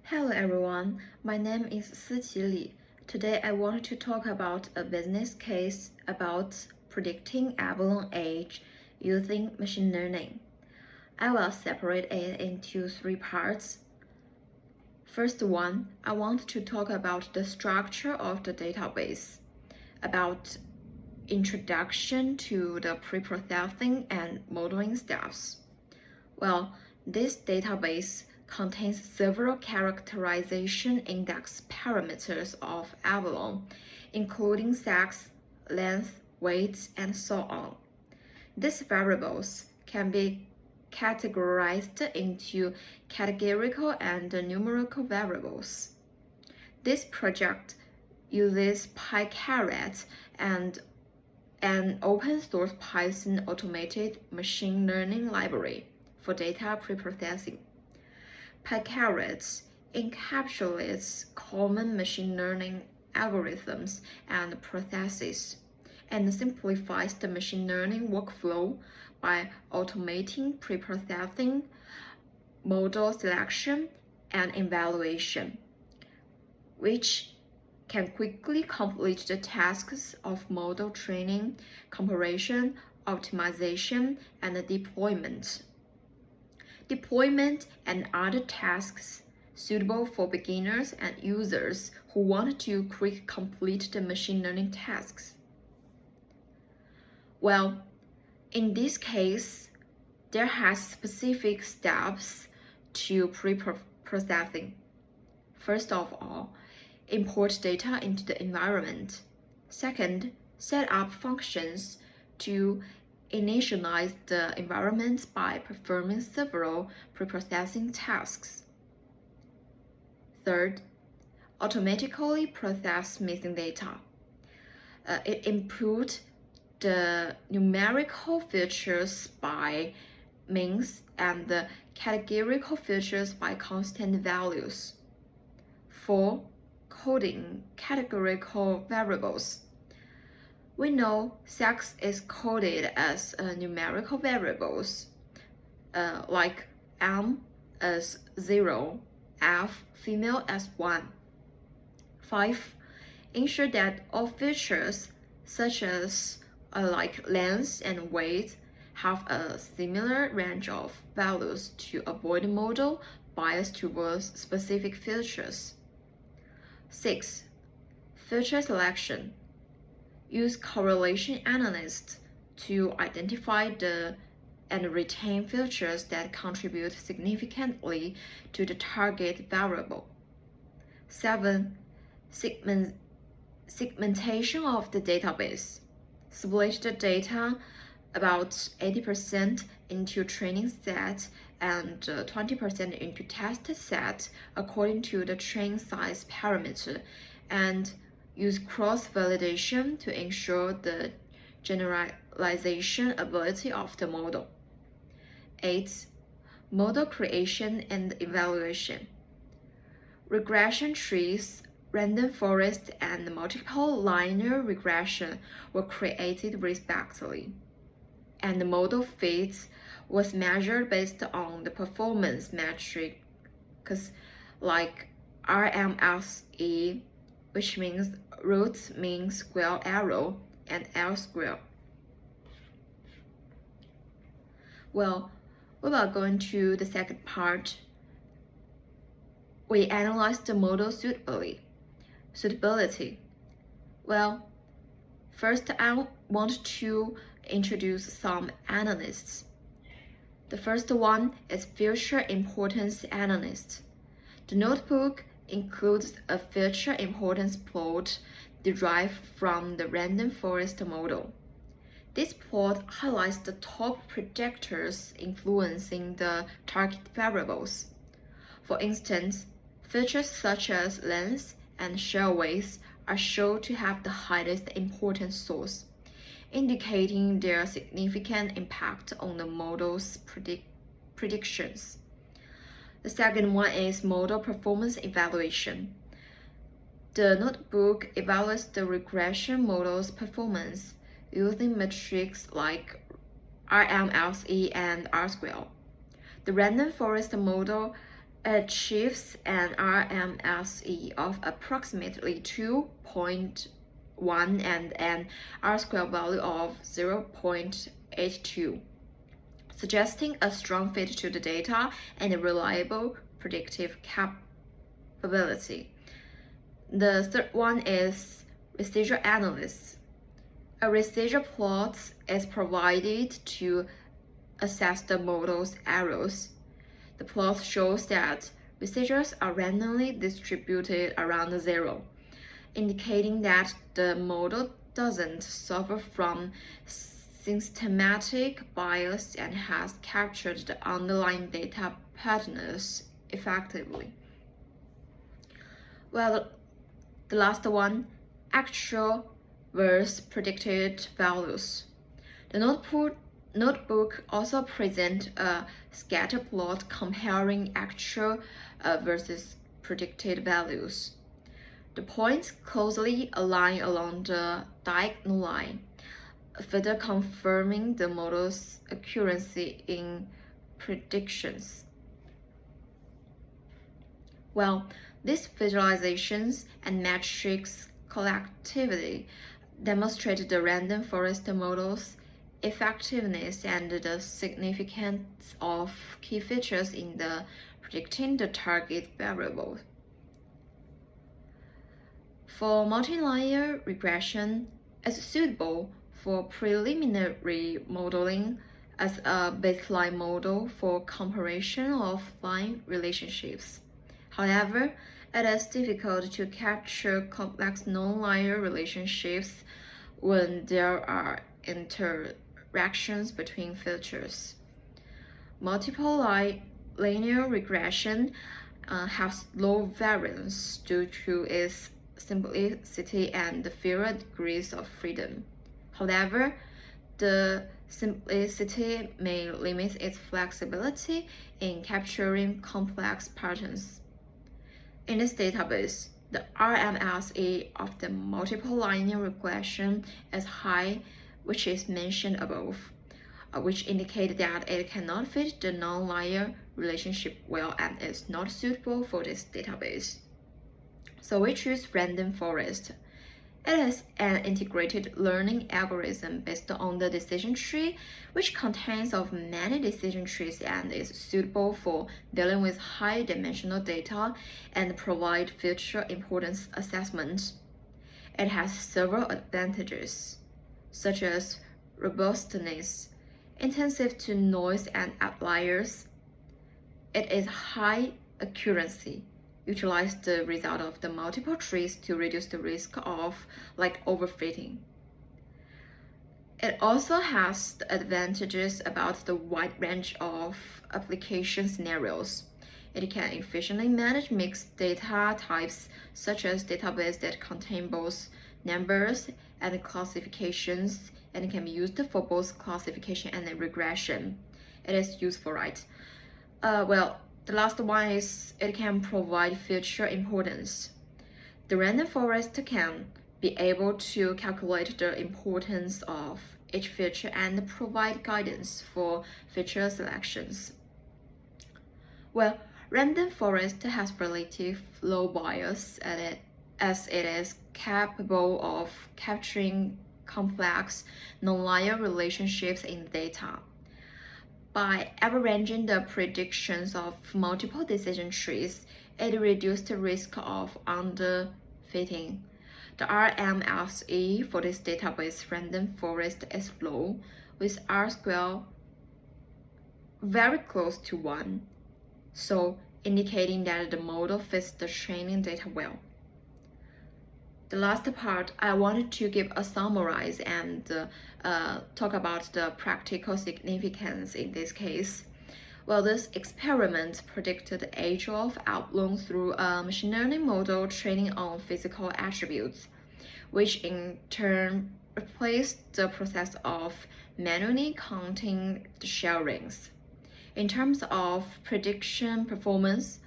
Hello everyone, my name is Siqi Li. Today I want to talk about a business case about predicting abalone age using machine learning. I will separate it into three parts. First one, I want to talk about the structure of the database, about introduction to the pre-processing and modeling steps. Well, this database contains several characterization index parameters of abalone, including sex, length, weight, and so on. These variables can be categorized into categorical and numerical variables. This project uses PyCaret and an open-source Python automated machine learning library for data preprocessing. PyCaret encapsulates common machine learning algorithms and processes and simplifies the machine learning workflow by automating preprocessing, model selection, and evaluation, which can quickly complete the tasks of model training, comparison, optimization, and deployment. Deployment and other tasks suitable for beginners and users who want to quickly complete the machine learning tasks. Well, in this case, there has specific steps to pre-processing. First of all, import data into the environment. Second, set up functions to initialize the environment by performing several preprocessing tasks. Third, automatically process missing data. It input the numerical features by means and the categorical features by constant values. 4. Coding categorical variables. We know sex is coded as numerical variables, like M as 0, F female as 1. 5. Ensure that all features such as like length and weight have a similar range of values to avoid model bias towards specific features. 6. Feature selection. Use correlation analysis to identify and retain features that contribute significantly to the target variable. 7. Segmentation of the database. Split the data about 80% into training set and 20% into test set according to the train size parameter, and use cross-validation to ensure the generalization ability of the model. 8. Model creation and evaluation. Regression trees, random forest, and multiple linear regression were created respectively, and the model fit was measured based on the performance metrics like RMSE, which means root mean square error, and L square. Well, we will go into the second part. We analyze the model suitability. Well, first I want to introduce some analysts. The first one is feature importance analyst. The notebook includes a feature importance plot derived from the random forest model. This plot highlights the top predictors influencing the target variables. For instance, features such as length and shell weight are shown to have the highest importance source, indicating their significant impact on the model's predictions. The second one is model performance evaluation. The notebook evaluates the regression model's performance using metrics like RMSE and R-square. The random forest model achieves an RMSE of approximately 2.1 and an R-squared value of 0.82, suggesting a strong fit to the data and a reliable predictive capability. The third one is residual analysis. A residual plot is provided to assess the model's errors. The plot shows that residuals are randomly distributed around zero, indicating that the model doesn't suffer from systematic bias and has captured the underlying data patterns effectively. Well, the last one, actual versus predicted values. The notebook also presents a scatter plot comparing actual versus predicted values. The points closely align along the diagonal line, further confirming the model's accuracy in predictions. Well, these visualizations and metrics collectively demonstrate the random forest model's effectiveness and the significance of key features in predicting the target variable. For multi-layer regression, it's suitable for preliminary modeling as a baseline model for comparison of line relationships. However, it is difficult to capture complex non-linear relationships when there are interactions between features. Multiple linear regression has low variance due to its simplicity and fewer degrees of freedom. However, the simplicity may limit its flexibility in capturing complex patterns. In this database, the RMSE of the multiple linear regression is high, which is mentioned above, which indicate that it cannot fit the non-linear relationship well and is not suitable for this database. So we choose random forest. It is an integrated learning algorithm based on the decision tree, which contains of many decision trees and is suitable for dealing with high-dimensional data and provide future importance assessment. It has several advantages, such as robustness, intensive to noise and outliers. It is high accuracy. Utilize the result of the multiple trees to reduce the risk of overfitting. It also has the advantages about the wide range of application scenarios. It can efficiently manage mixed data types, such as databases that contain both numbers and classifications, and it can be used for both classification and regression. It is useful, right? The last one is it can provide future importance. The random forest can be able to calculate the importance of each feature and provide guidance for feature selections. Well, random forest has relative low bias as it is capable of capturing complex non-linear relationships in data. By averaging the predictions of multiple decision trees, it reduced the risk of underfitting. The RMSE for this database random forest is low, with R-squared very close to 1, so indicating that the model fits the training data well. The last part, I wanted to give a summary and talk about the practical significance in this case. Well, this experiment predicted the age of outline through a machine learning model training on physical attributes, which in turn replaced the process of manually counting the shell rings. In terms of prediction performance,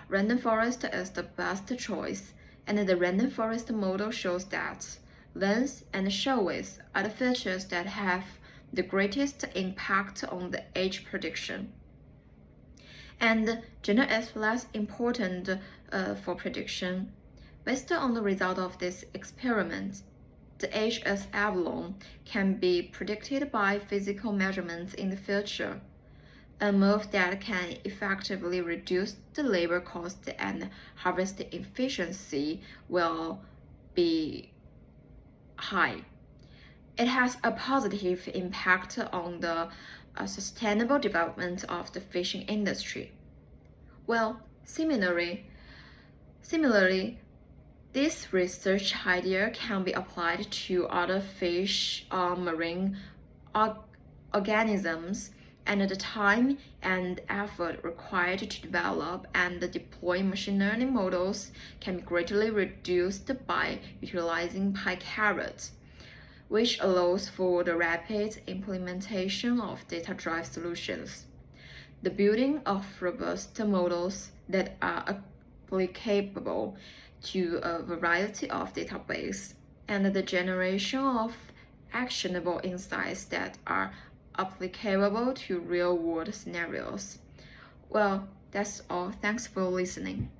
random forest is the best choice, and the random forest model shows that length and shell width are the features that have the greatest impact on the age prediction. and gender is less important for prediction. Based on the result of this experiment, the age as epsilon can be predicted by physical measurements in the future, a move that can effectively reduce the labor cost and harvest efficiency will be high. It has a positive impact on the sustainable development of the fishing industry. Well, similarly, this research idea can be applied to other fish or marine organisms, and the time and effort required to develop and deploy machine learning models can be greatly reduced by utilizing PyCarrot, which allows for the rapid implementation of data-driven solutions. The building of robust models that are applicable to a variety of databases, and the generation of actionable insights that are applicable to real-world scenarios. Well, that's all. Thanks for listening.